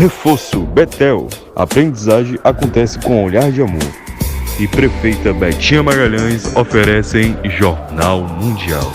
Reforço Betel. Aprendizagem acontece com olhar de amor. E Prefeita Betinha Magalhães oferecem Jornal Mundial.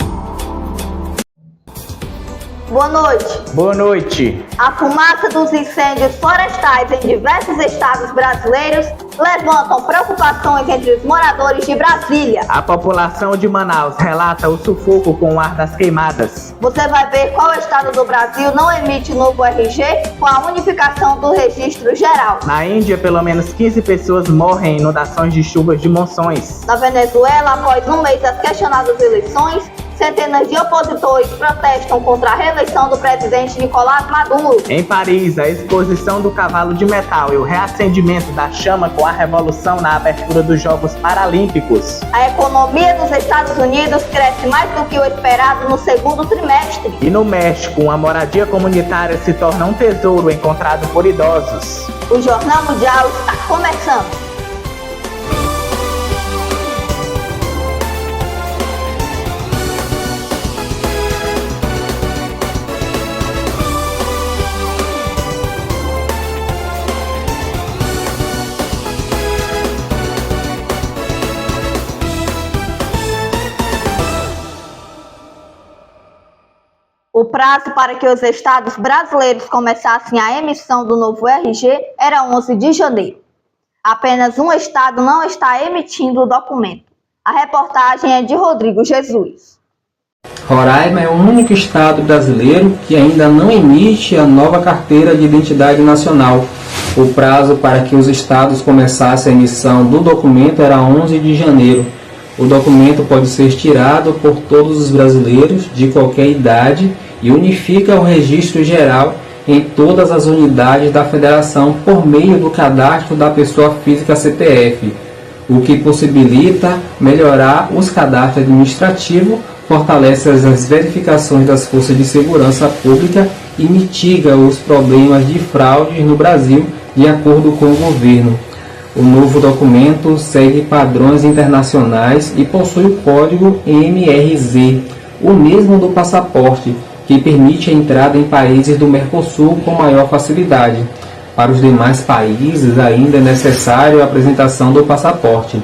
Boa noite. Boa noite. A fumaça dos incêndios florestais em diversos estados brasileiros levantam preocupações entre os moradores de Brasília. A população de Manaus relata o sufoco com o ar das queimadas. Você vai ver qual estado do Brasil não emite novo RG com a unificação do registro geral. Na Índia, pelo menos 15 pessoas morrem em inundações de chuvas de monções. Na Venezuela, após um mês das questionadas eleições, centenas de opositores protestam contra a reeleição do presidente Nicolás Maduro. Em Paris, a exposição do cavalo de metal e o reacendimento da chama com a revolução na abertura dos Jogos Paralímpicos. A economia dos Estados Unidos cresce mais do que o esperado no segundo trimestre. E no México, uma moradia comunitária se torna um tesouro encontrado por idosos. O Jornal Mundial está começando. O prazo para que os estados brasileiros começassem a emissão do novo RG era 11 de janeiro. Apenas um estado não está emitindo o documento. A reportagem é de Rodrigo Jesus. Roraima é o único estado brasileiro que ainda não emite a nova carteira de identidade nacional. O prazo para que os estados começassem a emissão do documento era 11 de janeiro. O documento pode ser tirado por todos os brasileiros de qualquer idade e unifica o registro geral em todas as unidades da federação por meio do cadastro da pessoa física CPF, o que possibilita melhorar os cadastros administrativos, fortalece as verificações das forças de segurança pública e mitiga os problemas de fraudes no Brasil, de acordo com o governo. O novo documento segue padrões internacionais e possui o código MRZ, o mesmo do passaporte, que permite a entrada em países do Mercosul com maior facilidade. Para os demais países, ainda é necessário a apresentação do passaporte.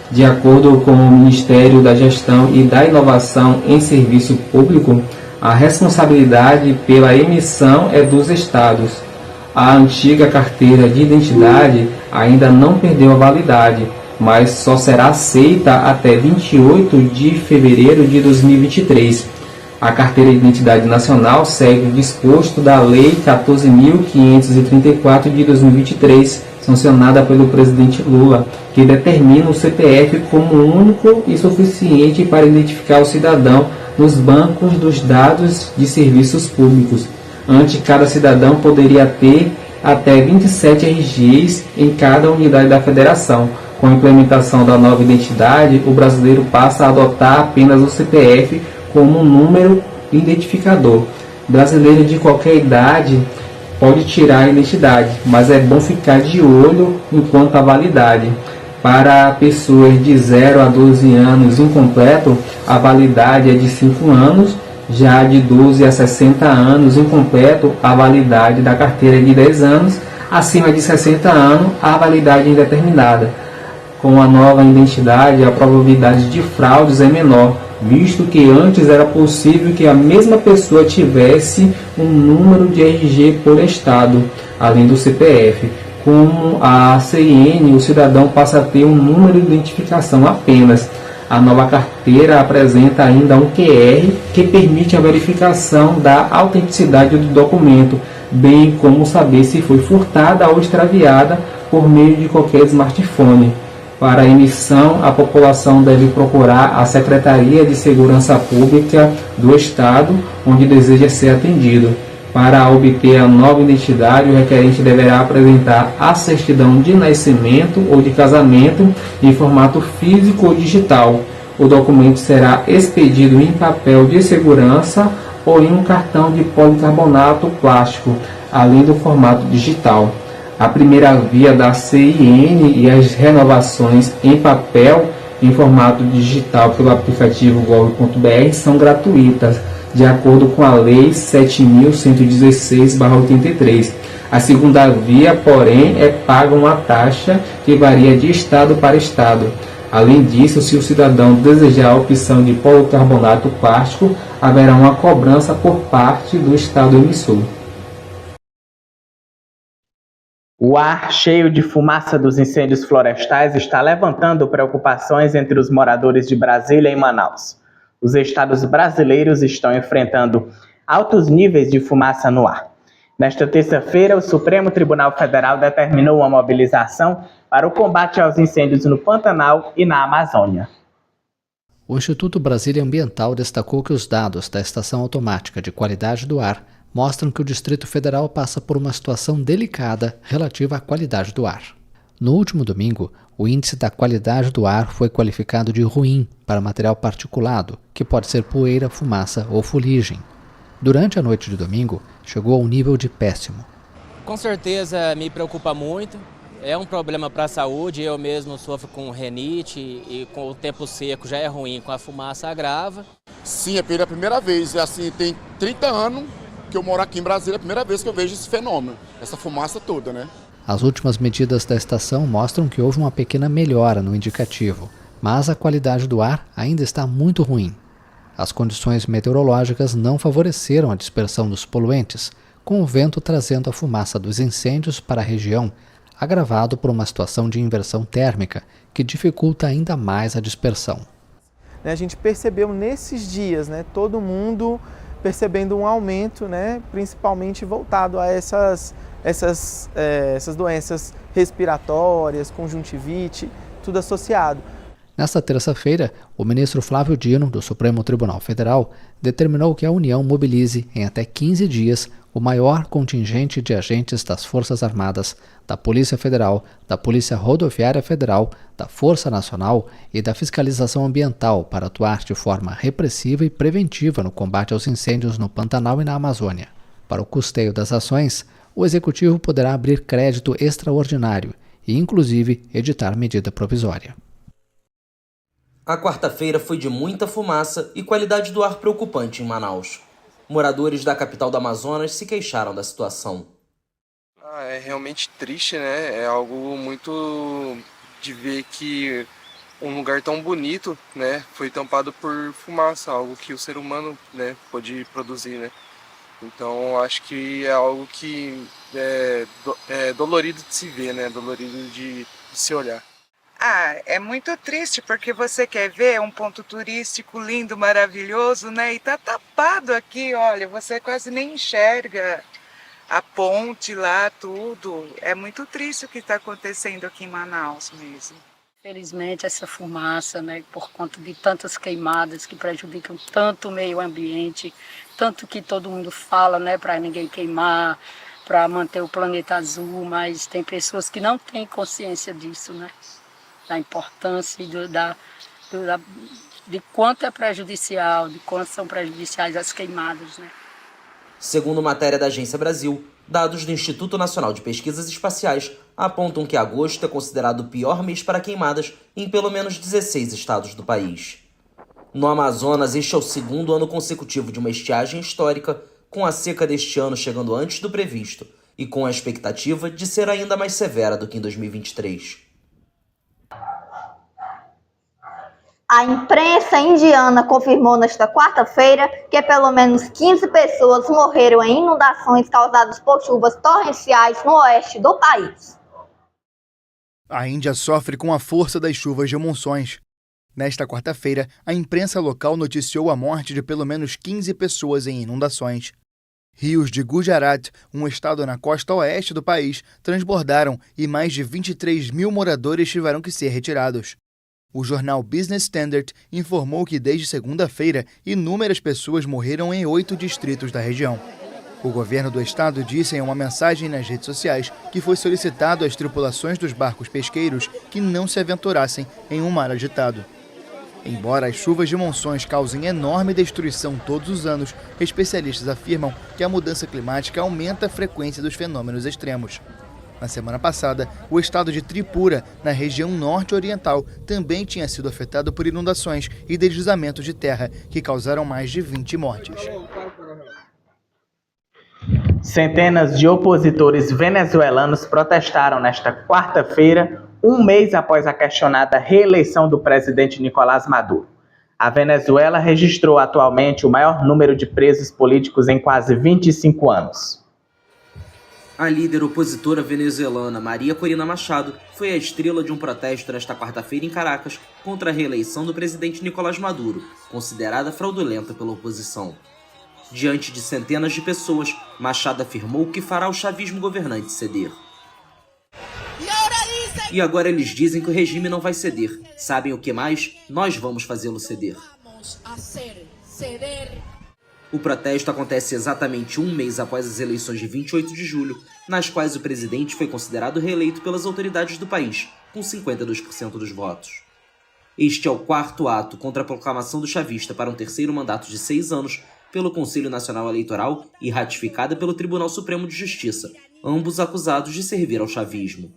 De acordo com o Ministério da Gestão e da Inovação em Serviço Público, a responsabilidade pela emissão é dos estados. A antiga carteira de identidade ainda não perdeu a validade, mas só será aceita até 28 de fevereiro de 2023. A Carteira de Identidade Nacional segue o disposto da Lei 14.534 de 2023, sancionada pelo presidente Lula, que determina o CPF como único e suficiente para identificar o cidadão nos bancos dos dados de serviços públicos. Antes, cada cidadão poderia ter até 27 RGs em cada unidade da federação. Com a implementação da nova identidade, o brasileiro passa a adotar apenas o CPF como um número identificador. Brasileiro de qualquer idade pode tirar a identidade, mas é bom ficar de olho enquanto a validade. Para pessoas de 0 a 12 anos incompleto, a validade é de 5 anos, já de 12 a 60 anos incompleto, a validade da carteira é de 10 anos, acima de 60 anos, a validade indeterminada. Com a nova identidade, a probabilidade de fraudes é menor, visto que antes era possível que a mesma pessoa tivesse um número de RG por estado, além do CPF. Com a CIN, o cidadão passa a ter um número de identificação apenas. A nova carteira apresenta ainda um QR que permite a verificação da autenticidade do documento, bem como saber se foi furtada ou extraviada por meio de qualquer smartphone. Para a emissão, a população deve procurar a Secretaria de Segurança Pública do Estado, onde deseja ser atendido. Para obter a nova identidade, o requerente deverá apresentar a certidão de nascimento ou de casamento em formato físico ou digital. O documento será expedido em papel de segurança ou em um cartão de policarbonato plástico, além do formato digital. A primeira via da CIN e as renovações em papel em formato digital pelo aplicativo gov.br são gratuitas. de acordo com a Lei 7.116/83. A segunda via, porém, paga uma taxa que varia de estado para estado. Além disso, se o cidadão desejar a opção de policarbonato plástico, haverá uma cobrança por parte do estado emissor. O ar cheio de fumaça dos incêndios florestais está levantando preocupações entre os moradores de Brasília e Manaus. Os estados brasileiros estão enfrentando altos níveis de fumaça no ar. Nesta terça-feira, o Supremo Tribunal Federal determinou uma mobilização para o combate aos incêndios no Pantanal e na Amazônia. O Instituto Brasília Ambiental destacou que os dados da Estação Automática de Qualidade do Ar mostram que o Distrito Federal passa por uma situação delicada relativa à qualidade do ar. No último domingo, o índice da qualidade do ar foi qualificado de ruim para material particulado, que pode ser poeira, fumaça ou fuligem. Durante a noite de domingo, chegou ao nível de péssimo. Com certeza me preocupa muito, é um problema para a saúde, eu mesmo sofro com rinite e com o tempo seco já é ruim, com a fumaça agrava. Sim, é pela primeira vez, assim, tem 30 anos que eu moro aqui em Brasília, é a primeira vez que eu vejo esse fenômeno, essa fumaça toda, né? As últimas medidas da estação mostram que houve uma pequena melhora no indicativo, mas a qualidade do ar ainda está muito ruim. As condições meteorológicas não favoreceram a dispersão dos poluentes, com o vento trazendo a fumaça dos incêndios para a região, agravado por uma situação de inversão térmica, que dificulta ainda mais a dispersão. A gente percebeu nesses dias, todo mundo percebendo um aumento, principalmente voltado a essas doenças respiratórias, conjuntivite, tudo associado. Nesta terça-feira, o ministro Flávio Dino, do Supremo Tribunal Federal, determinou que a União mobilize, em até 15 dias, o maior contingente de agentes das Forças Armadas, da Polícia Federal, da Polícia Rodoviária Federal, da Força Nacional e da Fiscalização Ambiental para atuar de forma repressiva e preventiva no combate aos incêndios no Pantanal e na Amazônia. Para o custeio das ações, o Executivo poderá abrir crédito extraordinário e, inclusive, editar medida provisória. A quarta-feira foi de muita fumaça e qualidade do ar preocupante em Manaus. Moradores da capital do Amazonas se queixaram da situação. É realmente triste, É algo muito de ver que um lugar tão bonito, foi tampado por fumaça, algo que o ser humano, pôde produzir, Então, acho que é algo que é dolorido de se ver, Dolorido de se olhar. É muito triste porque você quer ver um ponto turístico lindo, maravilhoso, e tá tapado aqui, olha, você quase nem enxerga a ponte lá, tudo. É muito triste o que está acontecendo aqui em Manaus mesmo. Felizmente essa fumaça, por conta de tantas queimadas que prejudicam tanto o meio ambiente, tanto que todo mundo fala, para ninguém queimar, para manter o planeta azul, mas tem pessoas que não têm consciência disso, da importância e de quanto é prejudicial, de quanto são prejudiciais as queimadas, Segundo matéria da Agência Brasil, dados do Instituto Nacional de Pesquisas Espaciais apontam que agosto é considerado o pior mês para queimadas em pelo menos 16 estados do país. No Amazonas, este é o segundo ano consecutivo de uma estiagem histórica, com a seca deste ano chegando antes do previsto e com a expectativa de ser ainda mais severa do que em 2023. A imprensa indiana confirmou nesta quarta-feira que pelo menos 15 pessoas morreram em inundações causadas por chuvas torrenciais no oeste do país. A Índia sofre com a força das chuvas de monções. Nesta quarta-feira, a imprensa local noticiou a morte de pelo menos 15 pessoas em inundações. Rios de Gujarat, um estado na costa oeste do país, transbordaram e mais de 23 mil moradores tiveram que ser retirados. O jornal Business Standard informou que desde segunda-feira, inúmeras pessoas morreram em 8 distritos da região. O governo do estado disse em uma mensagem nas redes sociais que foi solicitado às tripulações dos barcos pesqueiros que não se aventurassem em um mar agitado. Embora as chuvas de monções causem enorme destruição todos os anos, especialistas afirmam que a mudança climática aumenta a frequência dos fenômenos extremos. Na semana passada, o estado de Tripura, na região norte-oriental, também tinha sido afetado por inundações e deslizamentos de terra, que causaram mais de 20 mortes. Centenas de opositores venezuelanos protestaram nesta quarta-feira, um mês após a questionada reeleição do presidente Nicolás Maduro. A Venezuela registrou atualmente o maior número de presos políticos em quase 25 anos. A líder opositora venezuelana Maria Corina Machado foi a estrela de um protesto nesta quarta-feira em Caracas contra a reeleição do presidente Nicolás Maduro, considerada fraudulenta pela oposição. Diante de centenas de pessoas, Machado afirmou que fará o chavismo governante ceder. E agora eles dizem que o regime não vai ceder. Sabem o que mais? Nós vamos fazê-lo ceder. O protesto acontece exatamente um mês após as eleições de 28 de julho, nas quais o presidente foi considerado reeleito pelas autoridades do país, com 52% dos votos. Este é o quarto ato contra a proclamação do chavista para um terceiro mandato de 6 anos pelo Conselho Nacional Eleitoral e ratificada pelo Tribunal Supremo de Justiça, ambos acusados de servir ao chavismo.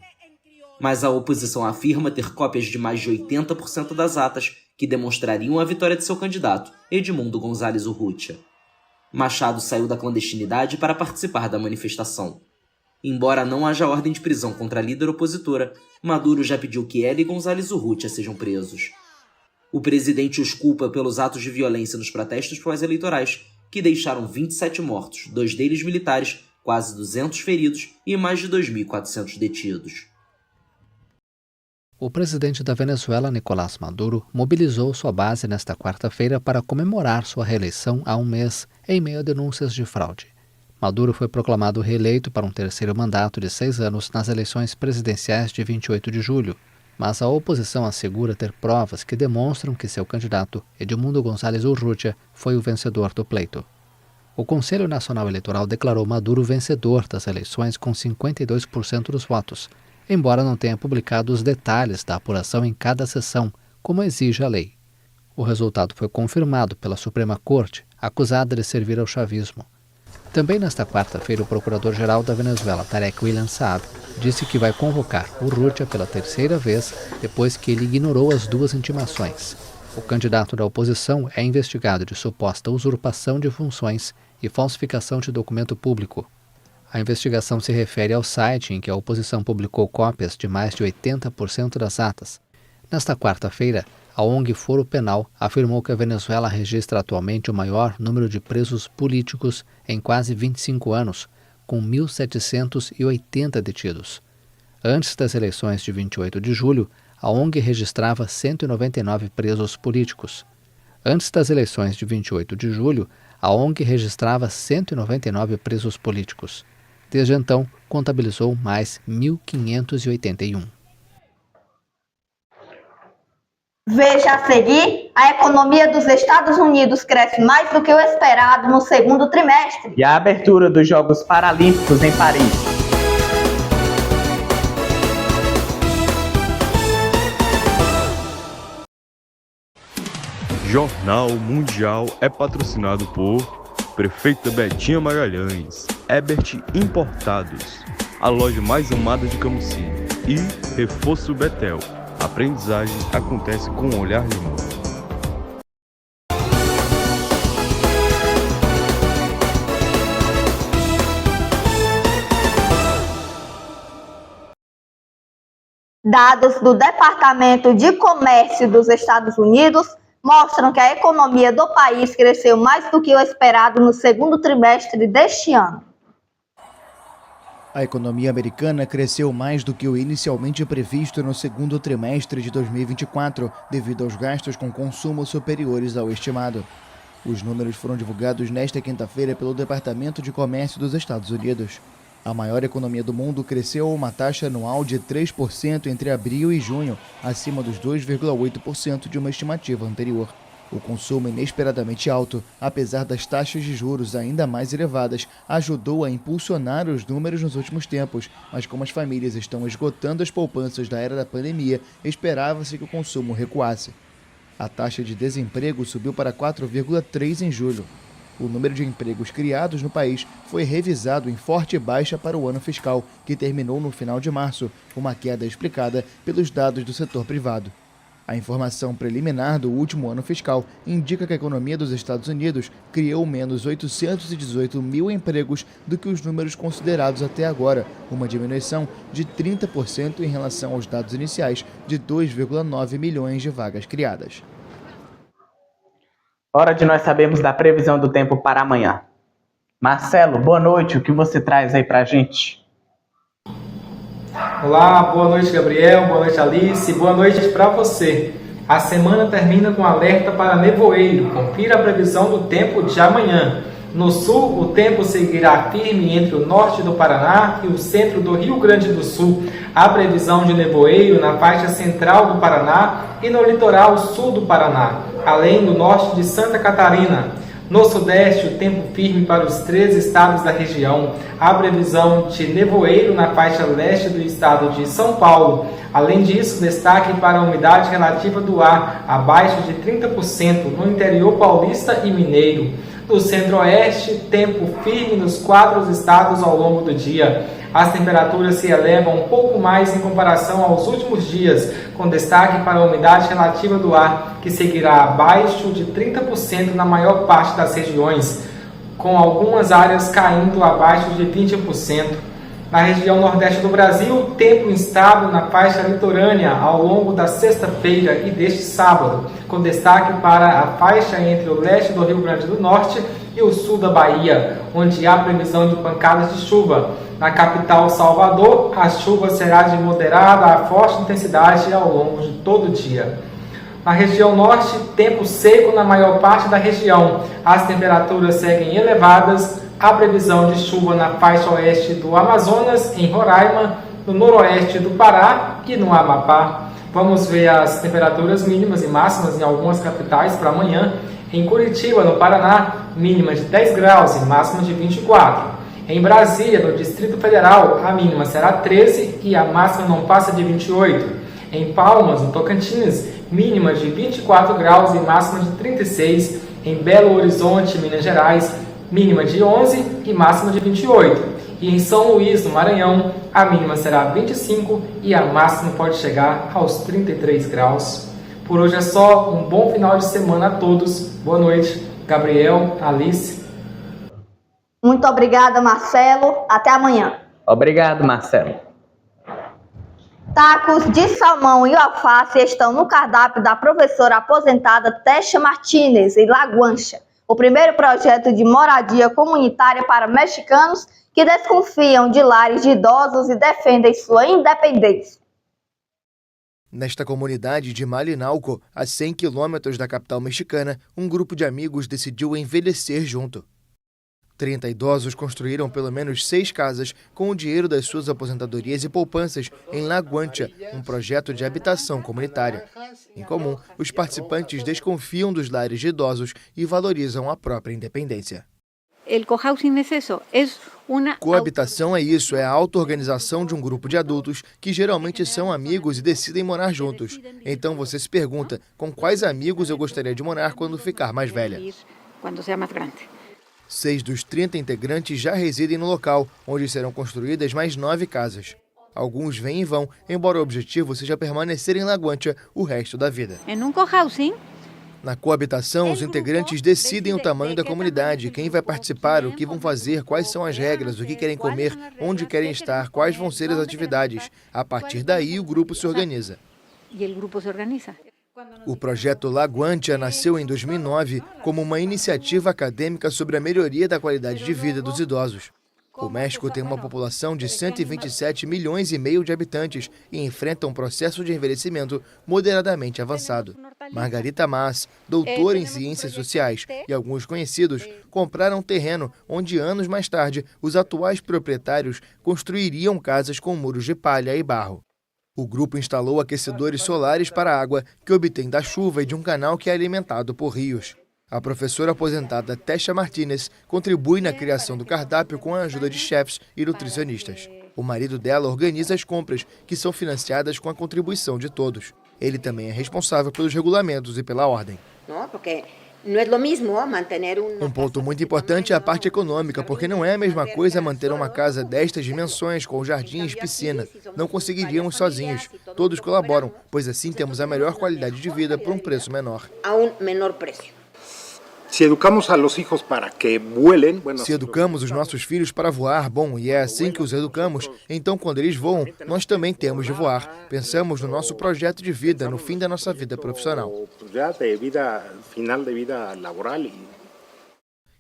Mas a oposição afirma ter cópias de mais de 80% das atas que demonstrariam a vitória de seu candidato, Edmundo González Urrutia. Machado saiu da clandestinidade para participar da manifestação. Embora não haja ordem de prisão contra a líder opositora, Maduro já pediu que ela e González Urrutia sejam presos. O presidente os culpa pelos atos de violência nos protestos pós-eleitorais, que deixaram 27 mortos, 2 deles militares, quase 200 feridos e mais de 2.400 detidos. O presidente da Venezuela, Nicolás Maduro, mobilizou sua base nesta quarta-feira para comemorar sua reeleição há um mês, em meio a denúncias de fraude. Maduro foi proclamado reeleito para um terceiro mandato de 6 anos nas eleições presidenciais de 28 de julho, mas a oposição assegura ter provas que demonstram que seu candidato, Edmundo González Urrutia, foi o vencedor do pleito. O Conselho Nacional Eleitoral declarou Maduro vencedor das eleições com 52% dos votos, embora não tenha publicado os detalhes da apuração em cada sessão, como exige a lei. O resultado foi confirmado pela Suprema Corte, acusada de servir ao chavismo. Também nesta quarta-feira, o procurador-geral da Venezuela, Tarek William Saab, disse que vai convocar Urrutia pela terceira vez depois que ele ignorou as 2 intimações. O candidato da oposição é investigado de suposta usurpação de funções e falsificação de documento público. A investigação se refere ao site em que a oposição publicou cópias de mais de 80% das atas. Nesta quarta-feira, a ONG Foro Penal afirmou que a Venezuela registra atualmente o maior número de presos políticos em quase 25 anos, com 1.780 detidos. Antes das eleições de 28 de julho, a ONG registrava 199 presos políticos. Antes das eleições de 28 de julho, a ONG registrava 199 presos políticos. Desde então, contabilizou mais 1.581. Veja a seguir, a economia dos Estados Unidos cresce mais do que o esperado no segundo trimestre. E a abertura dos Jogos Paralímpicos em Paris. Jornal Mundial é patrocinado por Prefeita Betinha Magalhães, Ebert Importados, a loja mais amada de Camusim, e Reforço Betel. A aprendizagem acontece com um olhar de amor. Dados do Departamento de Comércio dos Estados Unidos mostram que a economia do país cresceu mais do que o esperado no segundo trimestre deste ano. A economia americana cresceu mais do que o inicialmente previsto no segundo trimestre de 2024, devido aos gastos com consumo superiores ao estimado. Os números foram divulgados nesta quinta-feira pelo Departamento de Comércio dos Estados Unidos. A maior economia do mundo cresceu a uma taxa anual de 3% entre abril e junho, acima dos 2,8% de uma estimativa anterior. O consumo inesperadamente alto, apesar das taxas de juros ainda mais elevadas, ajudou a impulsionar os números nos últimos tempos, mas como as famílias estão esgotando as poupanças da era da pandemia, esperava-se que o consumo recuasse. A taxa de desemprego subiu para 4,3% em julho. o número de empregos criados no país foi revisado em forte baixa para o ano fiscal, que terminou no final de março, uma queda explicada pelos dados do setor privado. A informação preliminar do último ano fiscal indica que a economia dos Estados Unidos criou menos 818 mil empregos do que os números considerados até agora, uma diminuição de 30% em relação aos dados iniciais de 2,9 milhões de vagas criadas. Hora de nós sabermos da previsão do tempo para amanhã. Marcelo, boa noite, o que você traz aí pra gente? Olá, boa noite Gabriel, boa noite Alice, boa noite para você. A semana termina com alerta para nevoeiro. Confira a previsão do tempo de amanhã. No sul, o tempo seguirá firme entre o norte do Paraná e o centro do Rio Grande do Sul. Há previsão de nevoeiro na faixa central do Paraná e no litoral sul do Paraná, além do norte de Santa Catarina. No sudeste, o tempo firme para os 3 estados da região. Há previsão de nevoeiro na faixa leste do estado de São Paulo. Além disso, destaque para a umidade relativa do ar, abaixo de 30% no interior paulista e mineiro. No centro-oeste, tempo firme nos 4 estados ao longo do dia. As temperaturas se elevam um pouco mais em comparação aos últimos dias, com destaque para a umidade relativa do ar, que seguirá abaixo de 30% na maior parte das regiões, com algumas áreas caindo abaixo de 20%. Na região nordeste do Brasil, tempo instável na faixa litorânea ao longo da sexta-feira e deste sábado, com destaque para a faixa entre o leste do Rio Grande do Norte e o sul da Bahia, onde há previsão de pancadas de chuva. Na capital Salvador, a chuva será de moderada a forte intensidade ao longo de todo o dia. Na região norte, tempo seco na maior parte da região. As temperaturas seguem elevadas. Há previsão de chuva na faixa oeste do Amazonas, em Roraima, no noroeste do Pará e no Amapá. Vamos ver as temperaturas mínimas e máximas em algumas capitais para amanhã. Em Curitiba, no Paraná, mínima de 10 graus e máxima de 24. Em Brasília, no Distrito Federal, a mínima será 13 e a máxima não passa de 28. Em Palmas, no Tocantins, mínima de 24 graus e máxima de 36. Em Belo Horizonte, Minas Gerais, mínima de 11 e máxima de 28. E em São Luís, no Maranhão, a mínima será 25 e a máxima pode chegar aos 33 graus. Por hoje é só, um bom final de semana a todos. Boa noite, Gabriel, Alice. Muito obrigada, Marcelo. Até amanhã. Obrigado, Marcelo. Tacos de salmão e alface estão no cardápio da professora aposentada Tesha Martínez, em Laguancha, o primeiro projeto de moradia comunitária para mexicanos que desconfiam de lares de idosos e defendem sua independência. Nesta comunidade de Malinalco, a 100 quilômetros da capital mexicana, um grupo de amigos decidiu envelhecer junto. 30 idosos construíram pelo menos 6 casas com o dinheiro das suas aposentadorias e poupanças em Laguancha, um projeto de habitação comunitária. Em comum, os participantes desconfiam dos lares de idosos e valorizam a própria independência. Coabitação é isso, é a auto-organização de um grupo de adultos que geralmente são amigos e decidem morar juntos. Então você se pergunta, com quais amigos eu gostaria de morar quando ficar mais velha? 6 dos 30 integrantes já residem no local, onde serão construídas mais 9 casas. Alguns vêm e vão, embora o objetivo seja permanecer em Laguancha o resto da vida. Na coabitação, os integrantes decidem o tamanho da comunidade, quem vai participar, o que vão fazer, quais são as regras, o que querem comer, onde querem estar, quais vão ser as atividades. A partir daí, o grupo se organiza. O projeto Laguancha nasceu em 2009 como uma iniciativa acadêmica sobre a melhoria da qualidade de vida dos idosos. O México tem uma população de 127 milhões e meio de habitantes e enfrenta um processo de envelhecimento moderadamente avançado. Margarita Mas, doutora em ciências sociais, e alguns conhecidos compraram terreno onde anos mais tarde os atuais proprietários construiriam casas com muros de palha e barro. O grupo instalou aquecedores solares para a água que obtém da chuva e de um canal que é alimentado por rios. A professora aposentada Tesha Martínez contribui na criação do cardápio com a ajuda de chefes e nutricionistas. O marido dela organiza as compras, que são financiadas com a contribuição de todos. Ele também é responsável pelos regulamentos e pela ordem. Um ponto muito importante é a parte econômica, porque não é a mesma coisa manter uma casa destas dimensões, com jardins, piscina. Não conseguiríamos sozinhos. Todos colaboram, pois assim temos a melhor qualidade de vida por um preço menor. Se educamos os nossos filhos para voar, bom, e é assim que os educamos, então quando eles voam, nós também temos de voar. Pensamos no nosso projeto de vida, no fim da nossa vida profissional.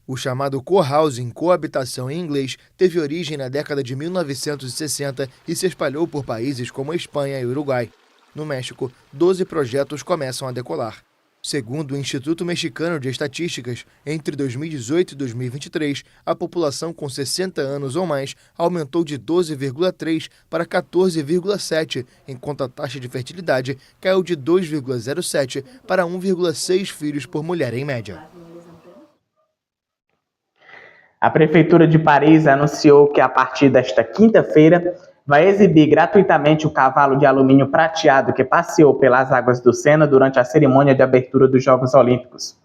O chamado cohousing, coabitação em inglês, teve origem na década de 1960 e se espalhou por países como a Espanha e o Uruguai. No México, 12 projetos começam a decolar. Segundo o Instituto Mexicano de Estatísticas, entre 2018 e 2023, a população com 60 anos ou mais aumentou de 12,3 para 14,7, enquanto a taxa de fertilidade caiu de 2,07 para 1,6 filhos por mulher em média. A Prefeitura de Paris anunciou que a partir desta quinta-feira vai exibir gratuitamente o cavalo de alumínio prateado que passeou pelas águas do Sena durante a cerimônia de abertura dos Jogos Olímpicos.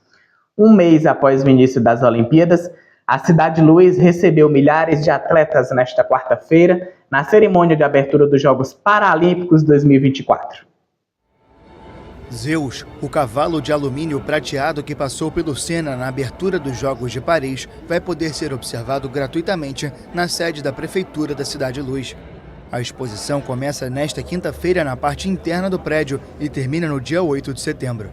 Um mês após o início das Olimpíadas, a Cidade Luz recebeu milhares de atletas nesta quarta-feira na cerimônia de abertura dos Jogos Paralímpicos 2024. Zeus, o cavalo de alumínio prateado que passou pelo Sena na abertura dos Jogos de Paris, vai poder ser observado gratuitamente na sede da Prefeitura da Cidade Luz. A exposição começa nesta quinta-feira na parte interna do prédio e termina no dia 8 de setembro.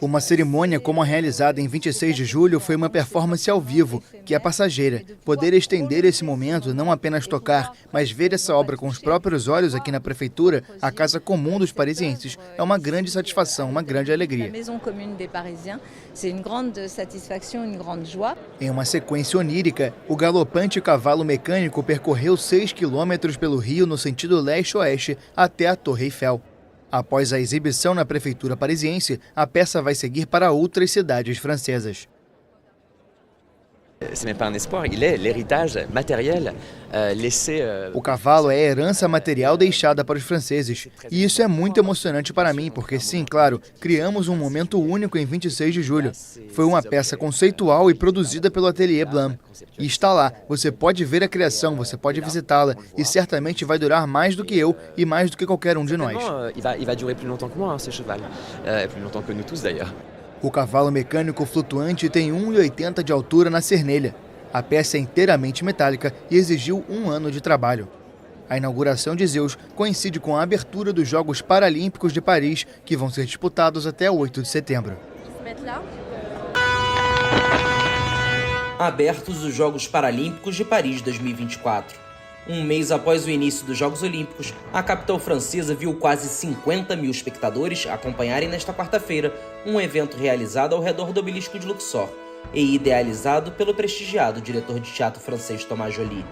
Uma cerimônia como a realizada em 26 de julho foi uma performance ao vivo, que é passageira. Poder estender esse momento, não apenas tocar, mas ver essa obra com os próprios olhos aqui na Prefeitura, a casa comum dos parisienses, é uma grande satisfação, uma grande alegria. Em uma sequência onírica, o galopante cavalo mecânico percorreu 6 quilômetros pelo Rio no sentido leste-oeste até a Torre Eiffel. Após a exibição na Prefeitura parisiense, a peça vai seguir para outras cidades francesas. O cavalo é a herança material deixada para os franceses. E isso é muito emocionante para mim, porque sim, claro, criamos um momento único em 26 de julho. Foi uma peça conceitual e produzida pelo Atelier Blanc. E está lá, você pode ver a criação, você pode visitá-la, e certamente vai durar mais do que eu e mais do que qualquer um de nós. O cavalo mecânico flutuante tem 1,80 m de altura na cernelha. A peça é inteiramente metálica e exigiu 1 ano de trabalho. A inauguração de Zeus coincide com a abertura dos Jogos Paralímpicos de Paris, que vão ser disputados até 8 de setembro. Abertos os Jogos Paralímpicos de Paris 2024. Um mês após o início dos Jogos Olímpicos, a capital francesa viu quase 50 mil espectadores acompanharem nesta quarta-feira um evento realizado ao redor do obelisco de Luxor e idealizado pelo prestigiado diretor de teatro francês Thomas Joly.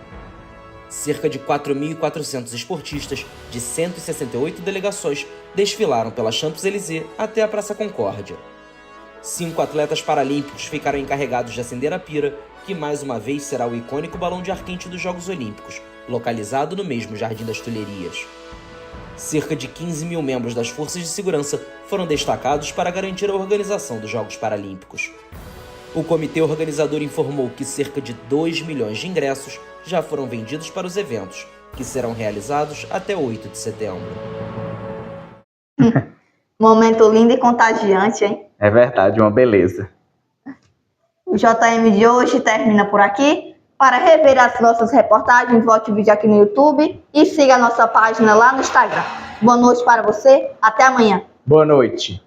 Cerca de 4.400 esportistas de 168 delegações desfilaram pela Champs-Élysées até a Praça Concórdia. 5 atletas paralímpicos ficaram encarregados de acender a pira, que mais uma vez será o icônico balão de ar quente dos Jogos Olímpicos, localizado no mesmo Jardim das Tulherias. Cerca de 15 mil membros das forças de segurança foram destacados para garantir a organização dos Jogos Paralímpicos. O comitê organizador informou que cerca de 2 milhões de ingressos já foram vendidos para os eventos, que serão realizados até 8 de setembro. Momento lindo e contagiante, hein? É verdade, uma beleza. O JM de hoje termina por aqui. Para rever as nossas reportagens, volte o vídeo aqui no YouTube e siga a nossa página lá no Instagram. Boa noite para você, até amanhã. Boa noite.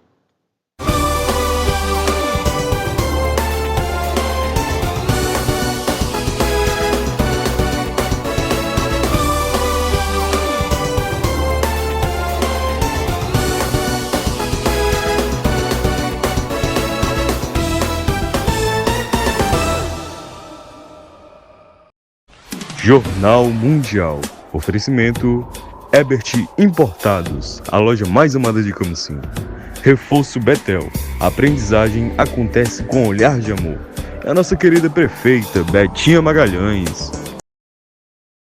Jornal Mundial. Oferecimento Ebert Importados, a loja mais amada de Camusim. Reforço Betel. A aprendizagem acontece com olhar de amor. É a nossa querida prefeita Betinha Magalhães.